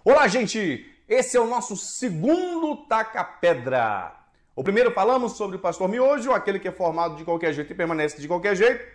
Olá, gente! Esse é o nosso segundo Taca-Pedra. O primeiro falamos sobre o pastor miojo, aquele que é formado de qualquer jeito e permanece de qualquer jeito,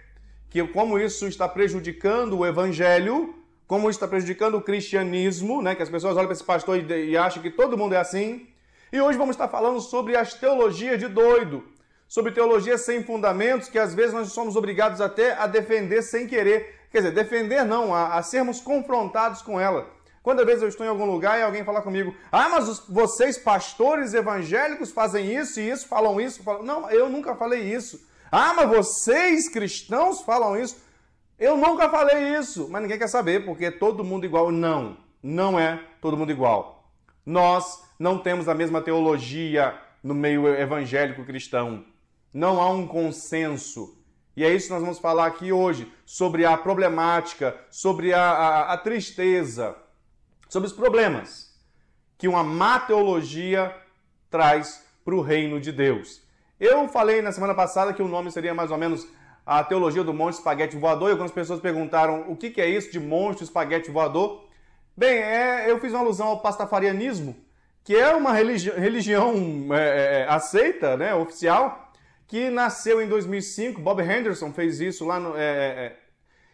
que como isso está prejudicando o evangelho, como isso está prejudicando o cristianismo, né? Que as pessoas olham para esse pastor e acham que todo mundo é assim. E hoje vamos estar falando sobre as teologias de doido, sobre teologias sem fundamentos, que às vezes nós somos obrigados até a defender sem querer. Quer dizer, defender não, a sermos confrontados com ela. Quando às vezes eu estou em algum lugar e alguém fala comigo, mas vocês pastores evangélicos fazem isso e isso, falam isso. Não, eu nunca falei isso. Mas vocês cristãos falam isso. Eu nunca falei isso. Mas ninguém quer saber, porque é todo mundo igual. Não, não é todo mundo igual. Nós não temos a mesma teologia no meio evangélico cristão. Não há um consenso. E é isso que nós vamos falar aqui hoje, sobre a problemática, sobre a tristeza, sobre os problemas que uma má teologia traz para o reino de Deus. Eu falei na semana passada que o nome seria mais ou menos a teologia do monstro espaguete voador, e algumas pessoas perguntaram o que é isso de monstro espaguete voador. Bem, eu fiz uma alusão ao pastafarianismo, que é uma religião aceita, né, oficial, que nasceu em 2005. Bob Henderson fez isso lá,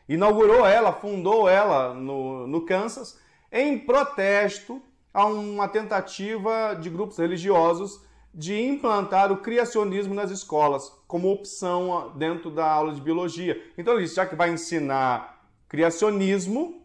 inaugurou ela, fundou ela no Kansas, em protesto a uma tentativa de grupos religiosos de implantar o criacionismo nas escolas, como opção dentro da aula de biologia. Então ele disse, já que vai ensinar criacionismo,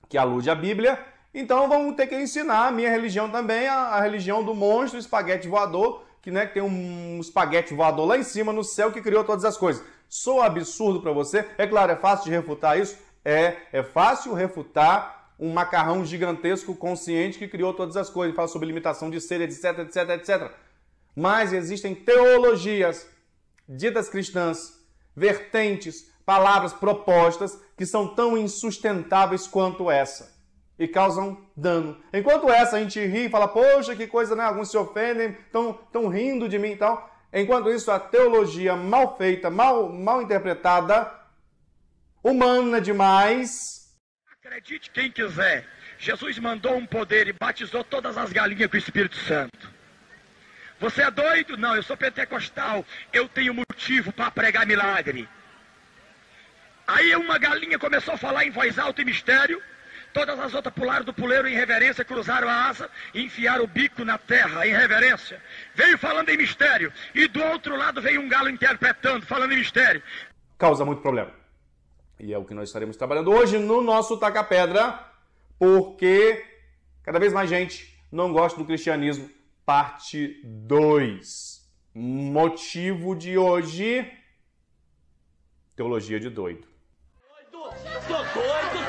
que alude à Bíblia, então vamos ter que ensinar a minha religião também, a religião do monstro espaguete voador, que tem um espaguete voador lá em cima no céu que criou todas as coisas. Soa absurdo para você? É claro, é fácil de refutar isso? É fácil refutar um macarrão gigantesco consciente que criou todas as coisas, fala sobre limitação de ser, etc, etc, etc. Mas existem teologias ditas cristãs, vertentes, palavras, propostas, que são tão insustentáveis quanto essa e causam dano. Enquanto essa a gente ri e fala, poxa, que coisa, né? Alguns se ofendem, estão rindo de mim e tal. Enquanto isso, a teologia mal feita, mal interpretada, humana demais. Acredite quem quiser, Jesus mandou um poder e batizou todas as galinhas com o Espírito Santo. Você é doido? Não, eu sou pentecostal, eu tenho motivo para pregar milagre. Aí uma galinha começou a falar em voz alta e mistério, todas as outras pularam do puleiro em reverência, cruzaram a asa e enfiaram o bico na terra em reverência. Veio falando em mistério, e do outro lado veio um galo interpretando, falando em mistério. Causa muito problema. E é o que nós estaremos trabalhando hoje no nosso Taca-Pedra, porque cada vez mais gente não gosta do cristianismo. Parte 2. Motivo de hoje: teologia de doido. Tô doido.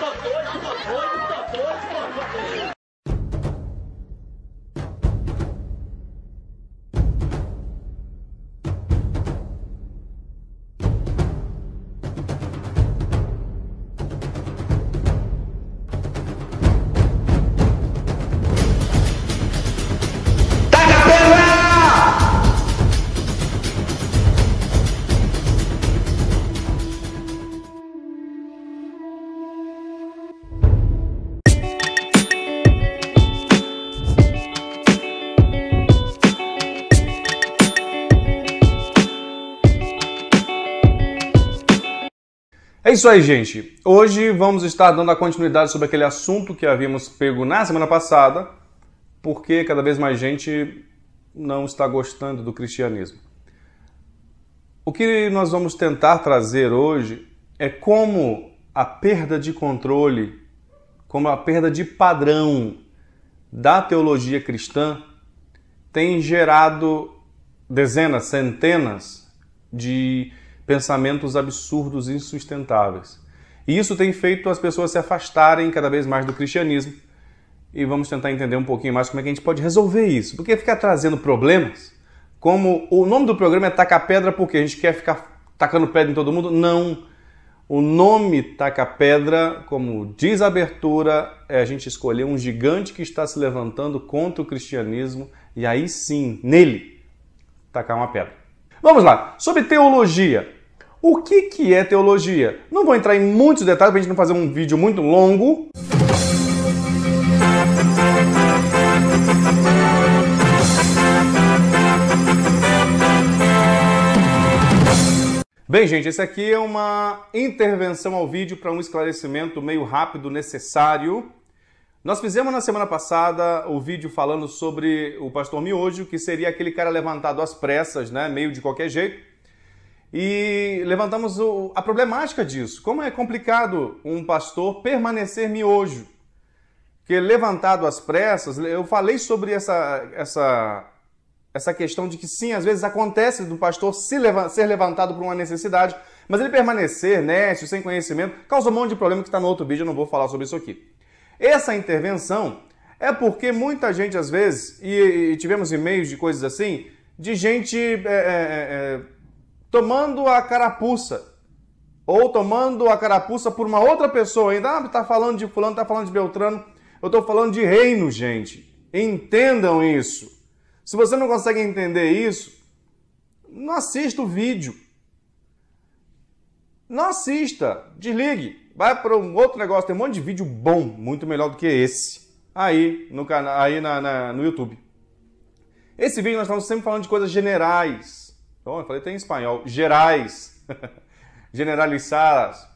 É isso aí, gente. Hoje vamos estar dando a continuidade sobre aquele assunto que havíamos pego na semana passada, porque cada vez mais gente não está gostando do cristianismo. O que nós vamos tentar trazer hoje é como a perda de controle, como a perda de padrão da teologia cristã tem gerado dezenas, centenas de pensamentos absurdos e insustentáveis. E isso tem feito as pessoas se afastarem cada vez mais do cristianismo. E vamos tentar entender um pouquinho mais como é que a gente pode resolver isso. Porque ficar trazendo problemas, como o nome do programa é Taca-Pedra, porque a gente quer ficar tacando pedra em todo mundo? Não. O nome Taca-Pedra, como diz a abertura, é a gente escolher um gigante que está se levantando contra o cristianismo e aí sim, nele, tacar uma pedra. Vamos lá, sobre teologia. O que é teologia? Não vou entrar em muitos detalhes para a gente não fazer um vídeo muito longo. Bem, gente, esse aqui é uma intervenção ao vídeo para um esclarecimento meio rápido, necessário. Nós fizemos na semana passada o vídeo falando sobre o pastor Miojo, que seria aquele cara levantado às pressas, né, meio de qualquer jeito. E levantamos a problemática disso. Como é complicado um pastor permanecer miojo. Porque levantado às pressas, eu falei sobre essa questão de que sim, às vezes acontece do pastor ser levantado por uma necessidade, mas ele permanecer nécio, sem conhecimento, causa um monte de problema que está no outro vídeo, eu não vou falar sobre isso aqui. Essa intervenção é porque muita gente, às vezes, e tivemos e-mails de coisas assim, de gente tomando a carapuça, ou tomando a carapuça por uma outra pessoa ainda. Ah, tá falando de fulano, tá falando de Beltrano. Eu tô falando de reino, gente. Entendam isso. Se você não consegue entender isso, não assista o vídeo. Não assista. Desligue. Vai para um outro negócio. Tem um monte de vídeo bom, muito melhor do que esse. Aí, no canal, no YouTube. Esse vídeo nós estamos sempre falando de coisas generais. Bom, eu falei até em espanhol. Gerais. Generalizadas.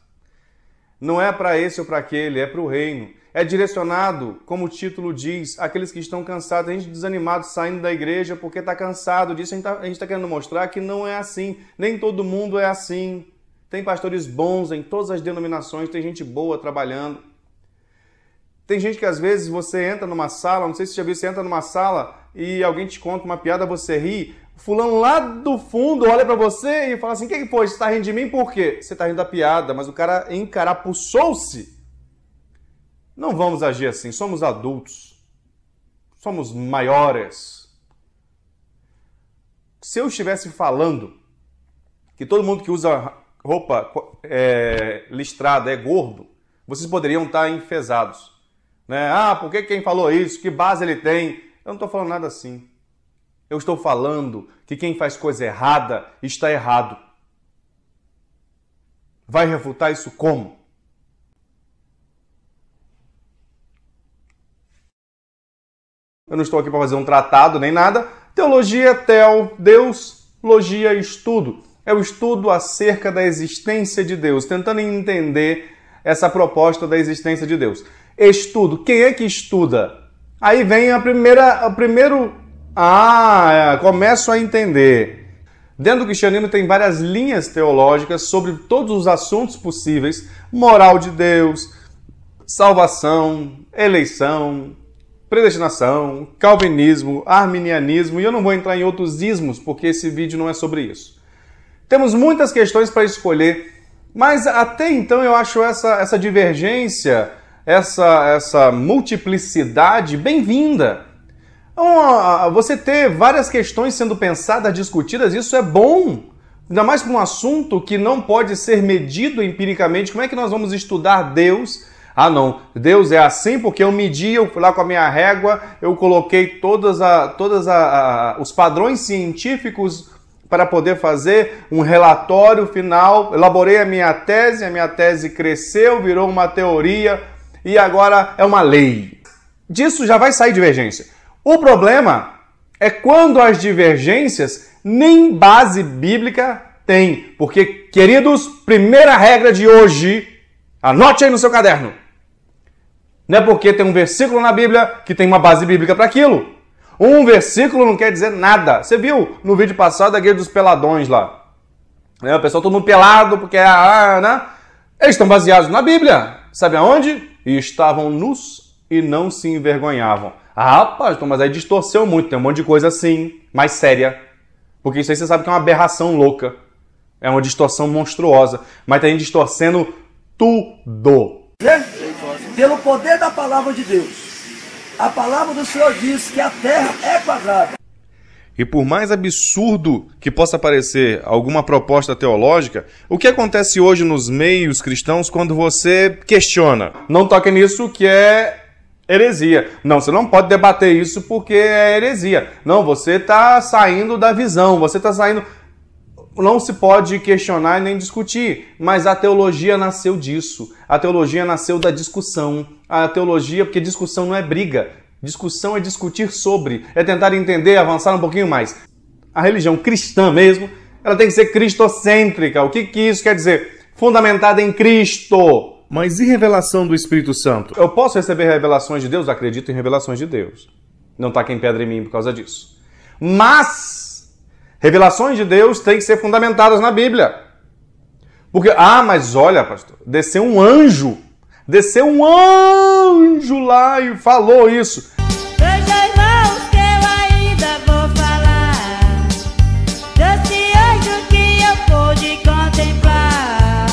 Não é para esse ou para aquele, é para o reino. É direcionado, como o título diz, àqueles que estão cansados, a gente desanimado saindo da igreja porque está cansado disso. A gente está querendo mostrar que não é assim. Nem todo mundo é assim. Tem pastores bons em todas as denominações, tem gente boa trabalhando. Tem gente que às vezes você entra numa sala, não sei se você já viu, você entra numa sala e alguém te conta uma piada, você ri, o fulano lá do fundo olha pra você e fala assim: o que foi? Você está rindo de mim por quê? Você está rindo da piada, mas o cara encarapuçou-se. Não vamos agir assim, somos adultos, somos maiores. Se eu estivesse falando que todo mundo que usa roupa listrada é gordo, vocês poderiam estar enfesados. Né? Ah, por que quem falou isso? Que base ele tem? Eu não estou falando nada assim. Eu estou falando que quem faz coisa errada está errado. Vai refutar isso como? Eu não estou aqui para fazer um tratado nem nada. Teologia, tel, Deus, logia, estudo. É o estudo acerca da existência de Deus, tentando entender essa proposta da existência de Deus. Estudo. Quem é que estuda? Aí vem começo a entender. Dentro do cristianismo tem várias linhas teológicas sobre todos os assuntos possíveis. Moral de Deus, salvação, eleição, predestinação, calvinismo, arminianismo, e eu não vou entrar em outros ismos, porque esse vídeo não é sobre isso. Temos muitas questões para escolher, mas até então eu acho essa divergência, essa multiplicidade bem-vinda. Então, você ter várias questões sendo pensadas, discutidas, isso é bom. Ainda mais para um assunto que não pode ser medido empiricamente. Como é que nós vamos estudar Deus? Ah, não, Deus é assim porque eu medi, eu fui lá com a minha régua, eu coloquei todos os padrões científicos para poder fazer um relatório final, elaborei a minha tese cresceu, virou uma teoria e agora é uma lei. Disso já vai sair divergência. O problema é quando as divergências nem base bíblica têm. Porque, queridos, primeira regra de hoje, anote aí no seu caderno. Não é porque tem um versículo na Bíblia que tem uma base bíblica para aquilo. Um versículo não quer dizer nada. Você viu no vídeo passado da Guerra dos Peladões lá? O pessoal todo mundo pelado porque né? Eles estão baseados na Bíblia. Sabe aonde? E estavam nus e não se envergonhavam. Ah, pastor, mas aí distorceu muito. Tem um monte de coisa assim, mais séria. Porque isso aí você sabe que é uma aberração louca. É uma distorção monstruosa. Mas tem gente distorcendo tudo. Pelo poder da palavra de Deus. A palavra do Senhor diz que a terra é quadrada. E por mais absurdo que possa parecer alguma proposta teológica, o que acontece hoje nos meios cristãos quando você questiona? Não toque nisso que é heresia. Não, você não pode debater isso porque é heresia. Não, você está saindo da visão, você está saindo... Não se pode questionar e nem discutir, mas a teologia nasceu disso. A teologia nasceu da discussão. A teologia, porque discussão não é briga. Discussão é discutir sobre, é tentar entender, avançar um pouquinho mais. A religião cristã mesmo ela tem que ser cristocêntrica. O que isso quer dizer? Fundamentada em Cristo. Mas e revelação do Espírito Santo? Eu posso receber revelações de Deus? Acredito em revelações de Deus. Não taquem pedra em mim por causa disso. Mas revelações de Deus têm que ser fundamentadas na Bíblia. Porque, mas olha, pastor, desceu um anjo lá e falou isso. Veja, irmãos, que eu ainda vou falar desse anjo que eu pude contemplar.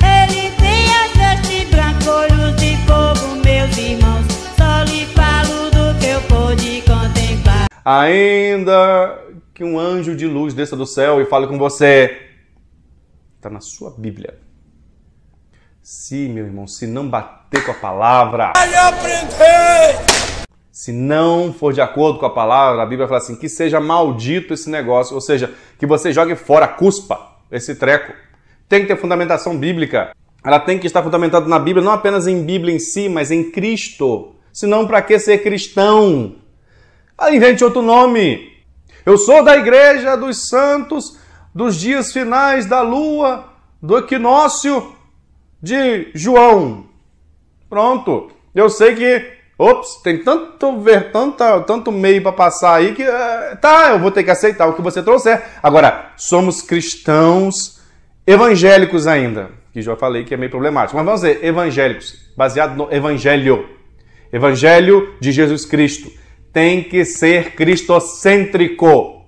Ele tem as vestes brancas, olhos de fogo, meus irmãos. Só lhe falo do que eu pude contemplar. Ainda que um anjo de luz desça do céu e fale com você. Está na sua Bíblia. Se, meu irmão, se não bater com a palavra, se não for de acordo com a palavra, a Bíblia fala assim, que seja maldito esse negócio, ou seja, que você jogue fora, cuspa esse treco. Tem que ter fundamentação bíblica. Ela tem que estar fundamentada na Bíblia, não apenas em Bíblia em si, mas em Cristo. Senão, para que ser cristão? Invente outro nome. Eu sou da Igreja dos Santos dos dias finais da lua, do equinócio de João. Pronto. Eu sei que, tem tanto meio para passar aí que, eu vou ter que aceitar o que você trouxer. Agora, somos cristãos evangélicos ainda, que já falei que é meio problemático. Mas vamos dizer, evangélicos, baseado no Evangelho. Evangelho de Jesus Cristo. Tem que ser cristocêntrico.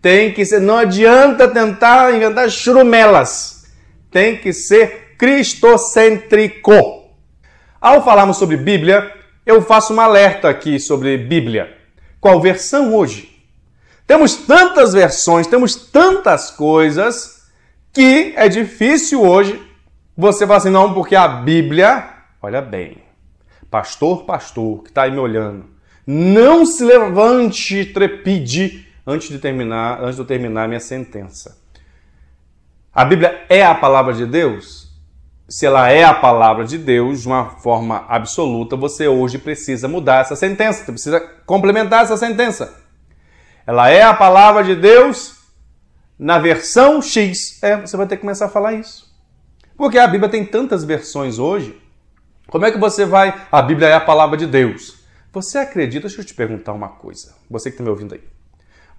Tem que ser, não adianta tentar inventar churumelas. Tem que ser cristocêntrico. Ao falarmos sobre Bíblia, eu faço um alerta aqui sobre Bíblia. Qual versão hoje? Temos tantas versões, temos tantas coisas que é difícil hoje você falar assim, não, porque a Bíblia, olha bem, pastor, que está aí me olhando, não se levante, trepide, antes de eu terminar minha sentença. A Bíblia é a palavra de Deus? Se ela é a palavra de Deus, de uma forma absoluta, você hoje precisa mudar essa sentença, você precisa complementar essa sentença. Ela é a palavra de Deus na versão X. Você vai ter que começar a falar isso. Porque a Bíblia tem tantas versões hoje. Como é que você vai... A Bíblia é a palavra de Deus. Você acredita... Deixa eu te perguntar uma coisa. Você que está me ouvindo aí.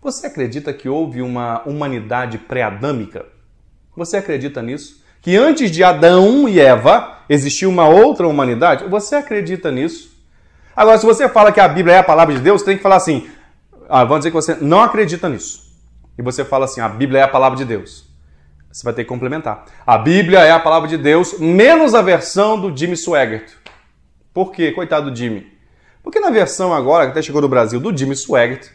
Você acredita que houve uma humanidade pré-adâmica? Você acredita nisso? Que antes de Adão e Eva existia uma outra humanidade? Você acredita nisso? Agora, se você fala que a Bíblia é a palavra de Deus, tem que falar assim, vamos dizer que você não acredita nisso. E você fala assim, a Bíblia é a palavra de Deus. Você vai ter que complementar. A Bíblia é a palavra de Deus, menos a versão do Jimmy Swaggart. Por quê? Coitado do Jimmy. Porque na versão agora, que até chegou no Brasil, do Jimmy Swaggart,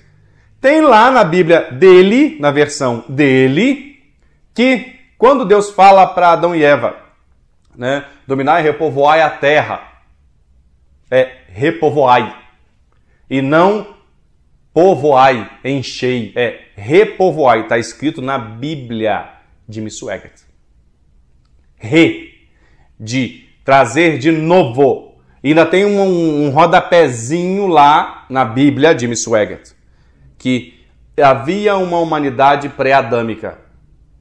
tem lá na Bíblia dele, na versão dele, que quando Deus fala para Adão e Eva, né, dominai e repovoai a terra, é repovoai, e não povoai, enchei, é repovoai, está escrito na Bíblia de Jimmy Swaggart. De trazer de novo. E ainda tem um rodapézinho lá na Bíblia de Jimmy Swaggart, que havia uma humanidade pré-adâmica.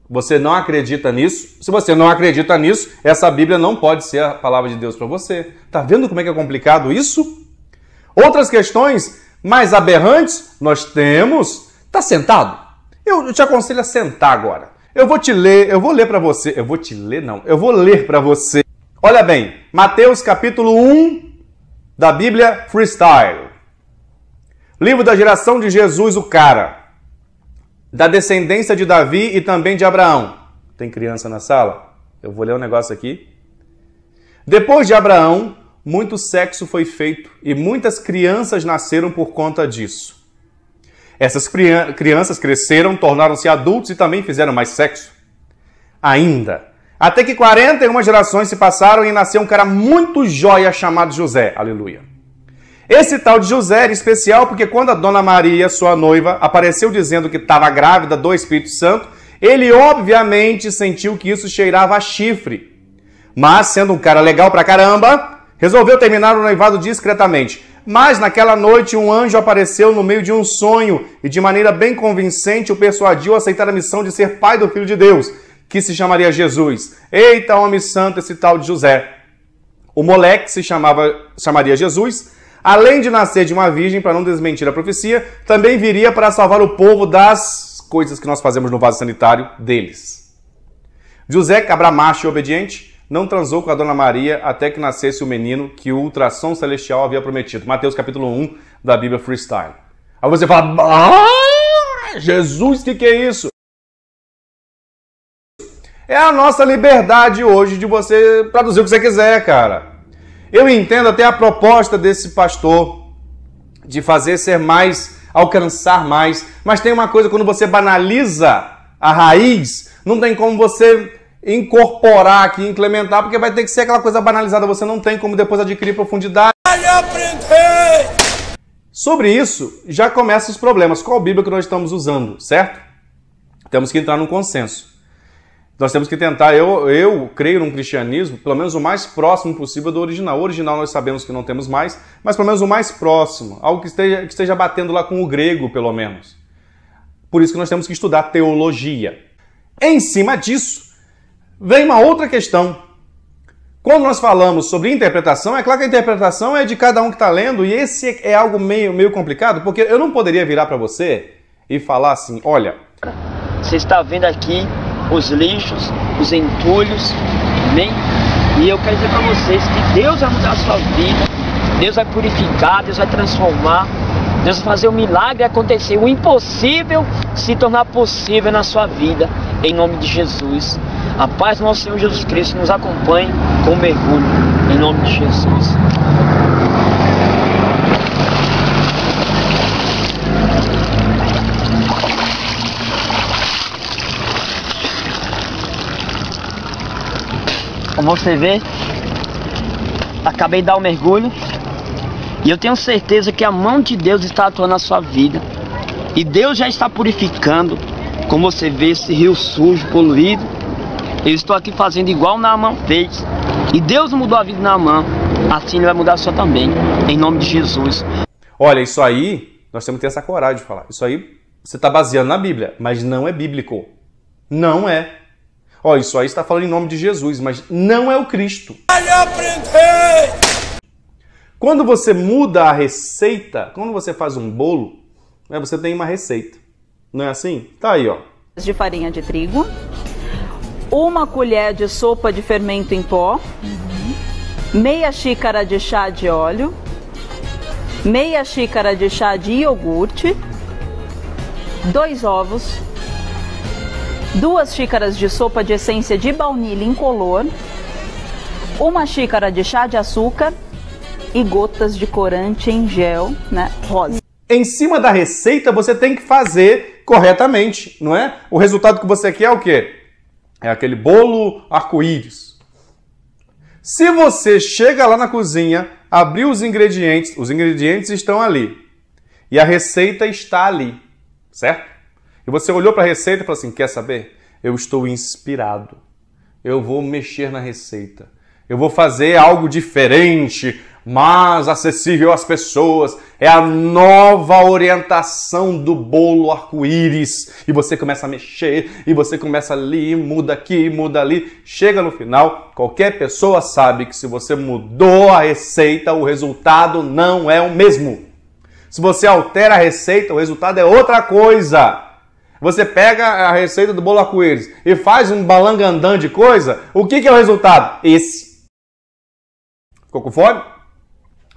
Você não acredita nisso? Se você não acredita nisso, essa Bíblia não pode ser a palavra de Deus para você. Tá vendo como é que é complicado isso? Outras questões mais aberrantes nós temos. Tá sentado? Eu te aconselho a sentar agora. Eu vou ler para você. Eu vou ler para você. Olha bem, Mateus capítulo 1 da Bíblia Freestyle. Livro da geração de Jesus, o cara. Da descendência de Davi e também de Abraão. Tem criança na sala? Eu vou ler um negócio aqui. Depois de Abraão, muito sexo foi feito e muitas crianças nasceram por conta disso. Essas crianças cresceram, tornaram-se adultos e também fizeram mais sexo. Ainda. Até que 41 gerações se passaram e nasceu um cara muito joia chamado José. Aleluia. Esse tal de José era especial porque quando a Dona Maria, sua noiva, apareceu dizendo que estava grávida do Espírito Santo, ele obviamente sentiu que isso cheirava a chifre. Mas, sendo um cara legal pra caramba, resolveu terminar o noivado discretamente. Mas naquela noite um anjo apareceu no meio de um sonho e de maneira bem convincente o persuadiu a aceitar a missão de ser pai do Filho de Deus, que se chamaria Jesus. Eita, homem santo esse tal de José. O moleque se chamaria Jesus. Além de nascer de uma virgem, para não desmentir a profecia, também viria para salvar o povo das coisas que nós fazemos no vaso sanitário deles. José, cabra macho e obediente, não transou com a Dona Maria até que nascesse o menino que o ultrassom celestial havia prometido. Mateus capítulo 1 da Bíblia Freestyle. Aí você fala, Jesus, o que é isso? É a nossa liberdade hoje de você traduzir o que você quiser, cara. Eu entendo até a proposta desse pastor de fazer ser mais, alcançar mais, mas tem uma coisa, quando você banaliza a raiz, não tem como você incorporar aqui, implementar, porque vai ter que ser aquela coisa banalizada, você não tem como depois adquirir profundidade. Sobre isso, já começam os problemas. Qual Bíblia que nós estamos usando, certo? Temos que entrar num consenso. Nós temos que tentar, eu creio num cristianismo, pelo menos o mais próximo possível do original. O original nós sabemos que não temos mais, mas pelo menos o mais próximo. Algo que esteja batendo lá com o grego, pelo menos. Por isso que nós temos que estudar teologia. Em cima disso, vem uma outra questão. Quando nós falamos sobre interpretação, é claro que a interpretação é de cada um que está lendo, e esse é algo meio complicado, porque eu não poderia virar para você e falar assim, olha... Você está vendo aqui os lixos, os entulhos, amém? E eu quero dizer para vocês que Deus vai mudar a sua vida, Deus vai purificar, Deus vai transformar, Deus vai fazer o milagre acontecer, o impossível se tornar possível na sua vida, em nome de Jesus. A paz do nosso Senhor Jesus Cristo nos acompanhe com um mergulho, em nome de Jesus. Como você vê, acabei de dar um mergulho e eu tenho certeza que a mão de Deus está atuando na sua vida. E Deus já está purificando, como você vê, esse rio sujo, poluído. Eu estou aqui fazendo igual Naamã fez. E Deus mudou a vida de Naamã, assim Ele vai mudar a sua também, em nome de Jesus. Olha, isso aí, nós temos que ter essa coragem de falar. Isso aí você está baseando na Bíblia, mas não é bíblico. Não é. Olha, isso aí está falando em nome de Jesus, mas não é o Cristo. Quando você muda a receita, quando você faz um bolo, né, você tem uma receita. Não é assim? Tá aí, ó. De farinha de trigo, 1 colher de sopa de fermento em pó, meia xícara de chá de óleo, meia xícara de chá de iogurte, 2 ovos, 2 xícaras de sopa de essência de baunilha incolor, 1 xícara de chá de açúcar e gotas de corante em gel, né, rosa. Em cima da receita você tem que fazer corretamente, não é? O resultado que você quer é o quê? É aquele bolo arco-íris. Se você chega lá na cozinha, abriu os ingredientes estão ali. E a receita está ali, certo? E você olhou para a receita e falou assim, quer saber? Eu estou inspirado. Eu vou mexer na receita. Eu vou fazer algo diferente, mais acessível às pessoas. É a nova orientação do bolo arco-íris. E você começa a mexer, e você começa ali, muda aqui, muda ali. Chega no final, qualquer pessoa sabe que se você mudou a receita, o resultado não é o mesmo. Se você altera a receita, o resultado é outra coisa. Você pega a receita do bolo arco-íris e faz um balangandã de coisa, o que é o resultado? Esse. Ficou com fome?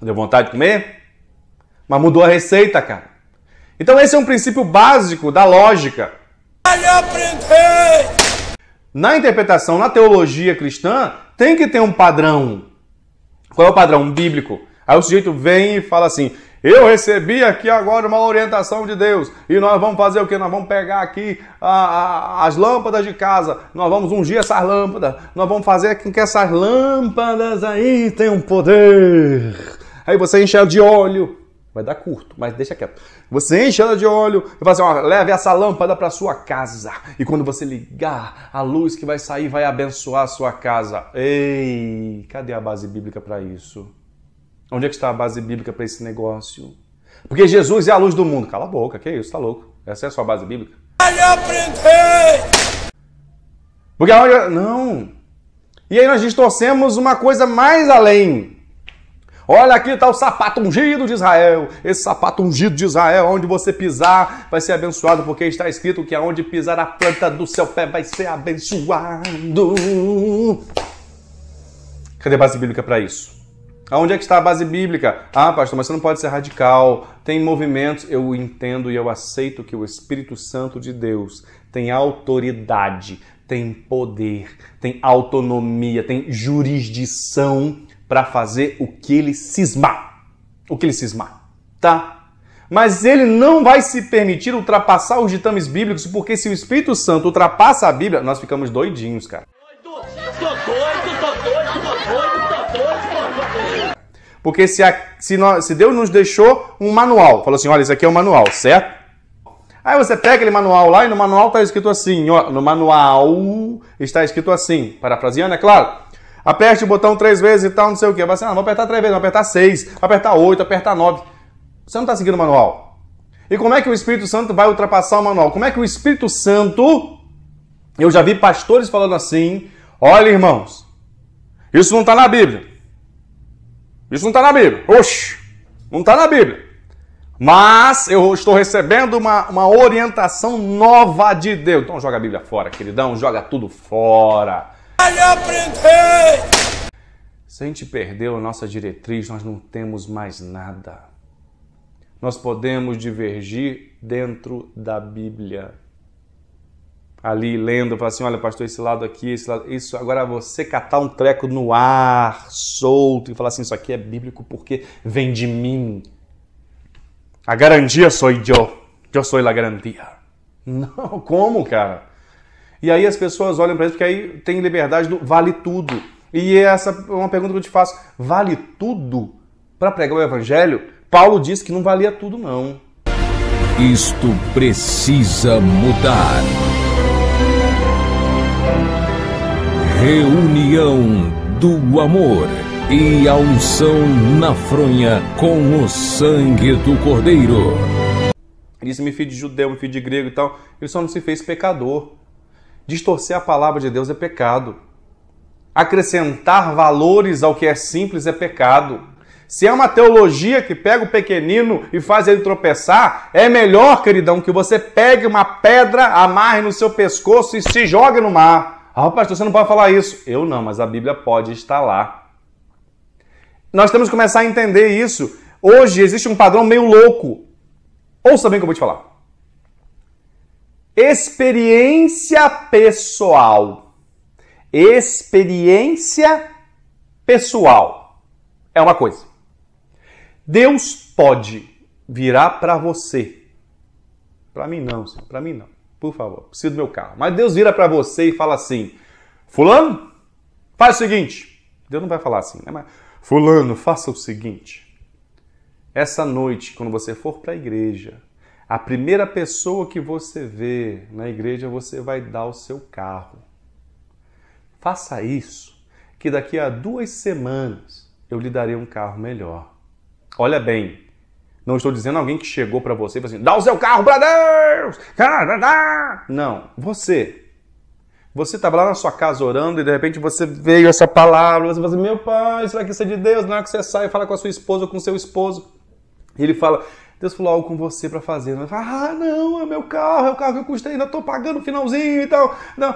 Deu vontade de comer? Mas mudou a receita, cara. Então esse é um princípio básico da lógica. Na interpretação, na teologia cristã, tem que ter um padrão. Qual é o padrão bíblico? Aí o sujeito vem e fala assim, eu recebi aqui agora uma orientação de Deus e nós vamos fazer o quê? Nós vamos pegar aqui as lâmpadas de casa, nós vamos ungir essas lâmpadas, nós vamos fazer com que essas lâmpadas aí tenham poder. Aí você enche ela de óleo, vai dar curto, mas deixa quieto. Você enche ela de óleo e fala assim, ó, leve essa lâmpada para sua casa. E quando você ligar, a luz que vai sair vai abençoar a sua casa. Ei, cadê a base bíblica para isso? Onde é que está a base bíblica para esse negócio? Porque Jesus é a luz do mundo. Cala a boca, que isso? Tá louco. Essa é a sua base bíblica? Porque aonde... Não. E aí nós distorcemos uma coisa mais além. Olha, aqui está o sapato ungido de Israel. Esse sapato ungido de Israel, onde você pisar, vai ser abençoado, porque está escrito que aonde pisar a planta do seu pé vai ser abençoado. Cadê a base bíblica para isso? Aonde é que está a base bíblica? Ah, pastor, mas você não pode ser radical. Tem movimentos. Eu entendo e eu aceito que o Espírito Santo de Deus tem autoridade, tem poder, tem autonomia, tem jurisdição para fazer o que ele cismar. O que ele cismar, tá? Mas ele não vai se permitir ultrapassar os ditames bíblicos, porque se o Espírito Santo ultrapassa a Bíblia, nós ficamos doidinhos, cara. Tô doido. Porque se Deus nos deixou um manual, falou assim, olha, isso aqui é um manual, certo? Aí você pega aquele manual lá e no manual está escrito assim, ó, no manual está escrito assim, parafraseando, é claro. Aperte o botão 3 vezes e tal, não sei o quê. Vai assim, vou apertar 3 vezes, vou apertar 6, vou apertar 8, vou apertar 9. Você não está seguindo o manual. E como é que o Espírito Santo vai ultrapassar o manual? Como é que o Espírito Santo... Eu já vi pastores falando assim, olha, irmãos, isso não está na Bíblia. Isso não está na Bíblia. Oxi, não está na Bíblia. Mas eu estou recebendo uma orientação nova de Deus. Então joga a Bíblia fora, queridão. Joga tudo fora. Se a gente perdeu a nossa diretriz, nós não temos mais nada. Nós podemos divergir dentro da Bíblia. Ali lendo, fala assim, olha pastor, esse lado aqui, esse lado... Isso, agora você catar um treco no ar, solto, e falar assim, isso aqui é bíblico porque vem de mim. A garantia sou eu sou a garantia. Não, como, cara? E aí as pessoas olham para isso, porque aí tem liberdade do vale tudo. E essa é uma pergunta que eu te faço, vale tudo para pregar o evangelho? Paulo disse que não valia tudo, não. Isto precisa mudar. Reunião do amor e a unção na fronha com o sangue do Cordeiro. Disse-me filho de judeu, me filho de grego e tal. Ele só não se fez pecador. Distorcer a palavra de Deus é pecado. Acrescentar valores ao que é simples é pecado. Se é uma teologia que pega o pequenino e faz ele tropeçar, é melhor, queridão, que você pegue uma pedra, amarre no seu pescoço e se jogue no mar. Ah, pastor, você não pode falar isso. Eu não, mas a Bíblia pode estar lá. Nós temos que começar a entender isso. Hoje existe um padrão meio louco. Ouça bem o que eu vou te falar. Experiência pessoal. Experiência pessoal é uma coisa. Deus pode virar para você. Para mim não, senhor. Para mim não. Por favor, preciso do meu carro. Mas Deus vira para você e fala assim, fulano, faz o seguinte. Deus não vai falar assim, né? Mas, fulano, faça o seguinte. Essa noite, quando você for para a igreja, a primeira pessoa que você vê na igreja, você vai dar o seu carro. Faça isso, que daqui a 2 semanas eu lhe darei um carro melhor. Olha bem, não estou dizendo alguém que chegou para você e falou assim, dá o seu carro para Deus! Não, você. Você estava lá na sua casa orando e de repente você veio essa palavra, você fala assim, meu pai, será que isso é de Deus? Não é que você sai e fala com a sua esposa ou com o seu esposo. E ele fala, Deus falou algo com você para fazer. Você fala, não, é meu carro, é o carro que eu custei, ainda estou pagando o finalzinho e tal. Não.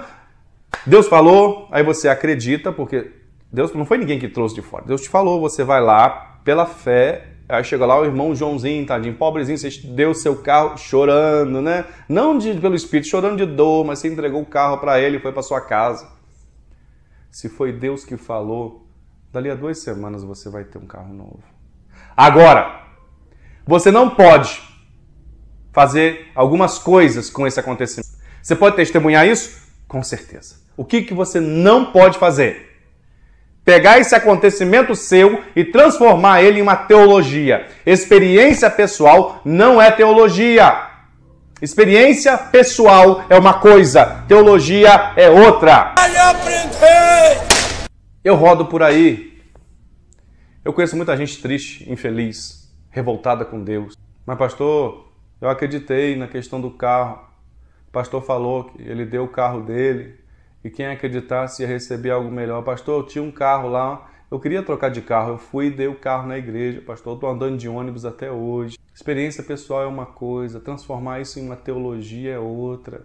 Deus falou, aí você acredita, porque Deus não foi ninguém que trouxe de fora. Deus te falou, você vai lá pela fé. Aí chega lá o irmão Joãozinho, tadinho, pobrezinho, você deu o seu carro chorando, né? Não pelo Espírito, chorando de dor, mas você entregou o carro para ele e foi para sua casa. Se foi Deus que falou, dali a 2 semanas você vai ter um carro novo. Agora, você não pode fazer algumas coisas com esse acontecimento. Você pode testemunhar isso? Com certeza. O que você não pode fazer? Pegar esse acontecimento seu e transformar ele em uma teologia. Experiência pessoal não é teologia. Experiência pessoal é uma coisa, teologia é outra. Eu rodo por aí Eu conheço muita gente triste, infeliz, revoltada com Deus. Mas, pastor, eu acreditei na questão do carro. O pastor falou que ele deu o carro dele e quem acreditasse ia receber algo melhor. Pastor, eu tinha um carro lá, eu queria trocar de carro. Eu fui e dei o carro na igreja. Pastor, eu estou andando de ônibus até hoje. Experiência pessoal é uma coisa, transformar isso em uma teologia é outra.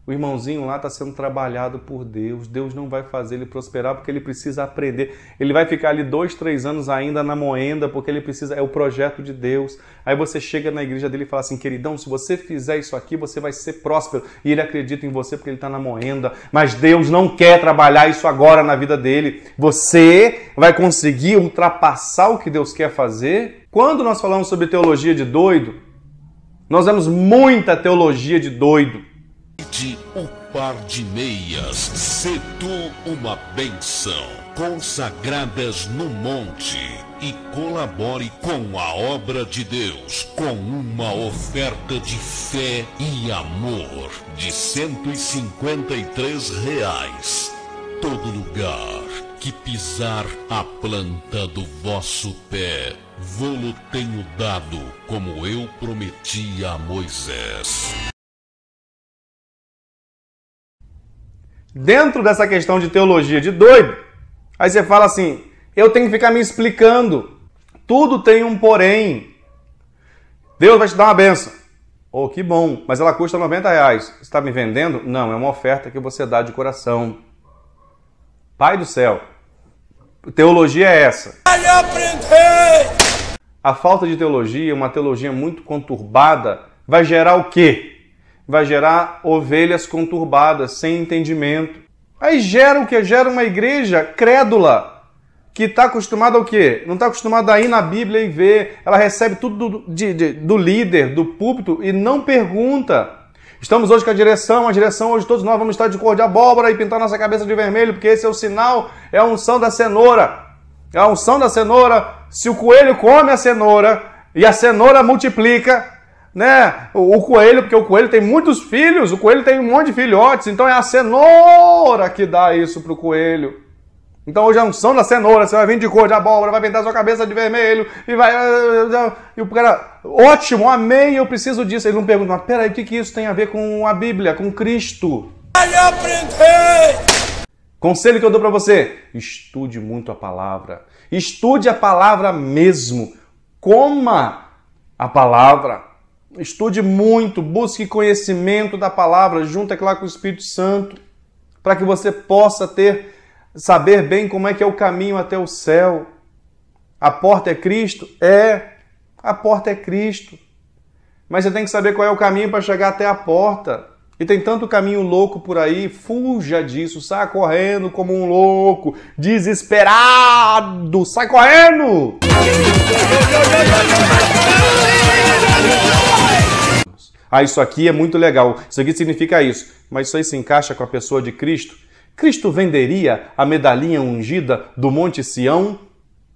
O irmãozinho lá está sendo trabalhado por Deus. Deus não vai fazer ele prosperar porque ele precisa aprender. Ele vai ficar ali 2, 3 anos ainda na moenda porque ele precisa, é o projeto de Deus. Aí você chega na igreja dele e fala assim, queridão, se você fizer isso aqui, você vai ser próspero. E ele acredita em você porque ele está na moenda. Mas Deus não quer trabalhar isso agora na vida dele. Você vai conseguir ultrapassar o que Deus quer fazer? Quando nós falamos sobre teologia de doido, nós vemos muita teologia de doido. O par de meias, se tu uma benção, consagradas no monte, e colabore com a obra de Deus, com uma oferta de fé e amor de R$ 153. Todo lugar que pisar a planta do vosso pé, vô-lo tenho dado, como eu prometi a Moisés. Dentro dessa questão de teologia de doido, aí você fala assim, eu tenho que ficar me explicando. Tudo tem um porém. Deus vai te dar uma benção. Oh, que bom, mas ela custa R$90. Você está me vendendo? Não, é uma oferta que você dá de coração. Pai do céu, teologia é essa. A falta de teologia, uma teologia muito conturbada, vai gerar o quê? Vai gerar ovelhas conturbadas, sem entendimento. Aí gera o quê? Gera uma igreja crédula, que está acostumada ao quê? Não está acostumada a ir na Bíblia e ver. Ela recebe tudo do líder, do púlpito, e não pergunta. Estamos hoje com a direção hoje todos nós vamos estar de cor de abóbora e pintar nossa cabeça de vermelho, porque esse é o sinal, é a unção da cenoura. É a unção da cenoura. Se o coelho come a cenoura e a cenoura multiplica, né? O coelho, porque o coelho tem muitos filhos, o coelho tem um monte de filhotes, então é a cenoura que dá isso pro coelho. Então hoje é a unção da cenoura, você vai vir de cor de abóbora, vai pintar sua cabeça de vermelho, e vai... E o cara, ótimo, amém, eu preciso disso. Ele não pergunta, mas peraí, o que isso tem a ver com a Bíblia, com Cristo? Conselho que eu dou para você, estude muito a palavra. Estude a palavra mesmo. Coma a palavra. Estude muito, busque conhecimento da palavra, junto, é claro, com o Espírito Santo, para que você possa saber bem como é que é o caminho até o céu. A porta é Cristo? A porta é Cristo. Mas você tem que saber qual é o caminho para chegar até a porta. E tem tanto caminho louco por aí, fuja disso, saia correndo como um louco, desesperado, sai correndo! Ah, isso aqui é muito legal, isso aqui significa isso, mas isso aí se encaixa com a pessoa de Cristo? Cristo venderia a medalhinha ungida do Monte Sião?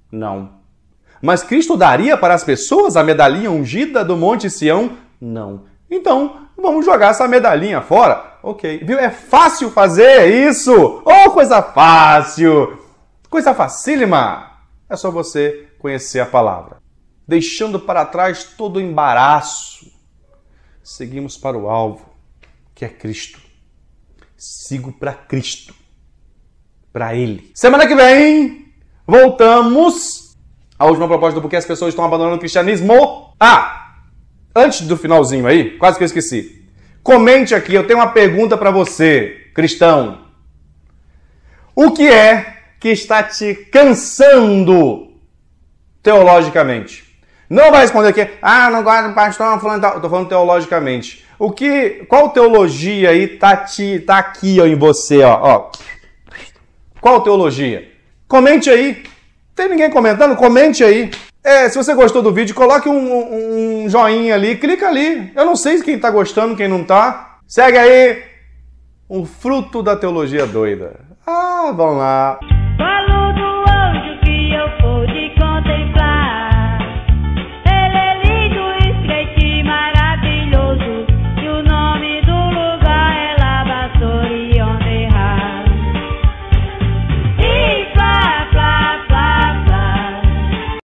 Não. Mas Cristo daria para as pessoas a medalhinha ungida do Monte Sião? Não. Então, vamos jogar essa medalhinha fora? Ok. Viu? É fácil fazer isso! Oh, coisa fácil! Coisa facílima! É só você conhecer a palavra. Deixando para trás todo o embaraço, seguimos para o alvo, que é Cristo. Sigo para Cristo. Para Ele. Semana que vem, voltamos à última proposta do porquê as pessoas estão abandonando o cristianismo. Antes do finalzinho aí, quase que eu esqueci. Comente aqui, eu tenho uma pergunta para você, cristão. O que é que está te cansando teologicamente? Não vai responder aqui, não gosto do pastor, estou falando teologicamente. Qual teologia aí tá aqui ó, em você? Ó. Qual teologia? Comente aí. Tem ninguém comentando? Comente aí. Se você gostou do vídeo, coloque um joinha ali, clica ali. Eu não sei quem está gostando, quem não está. Segue aí o fruto da teologia doida. Vamos lá. Falou do anjo que eu pude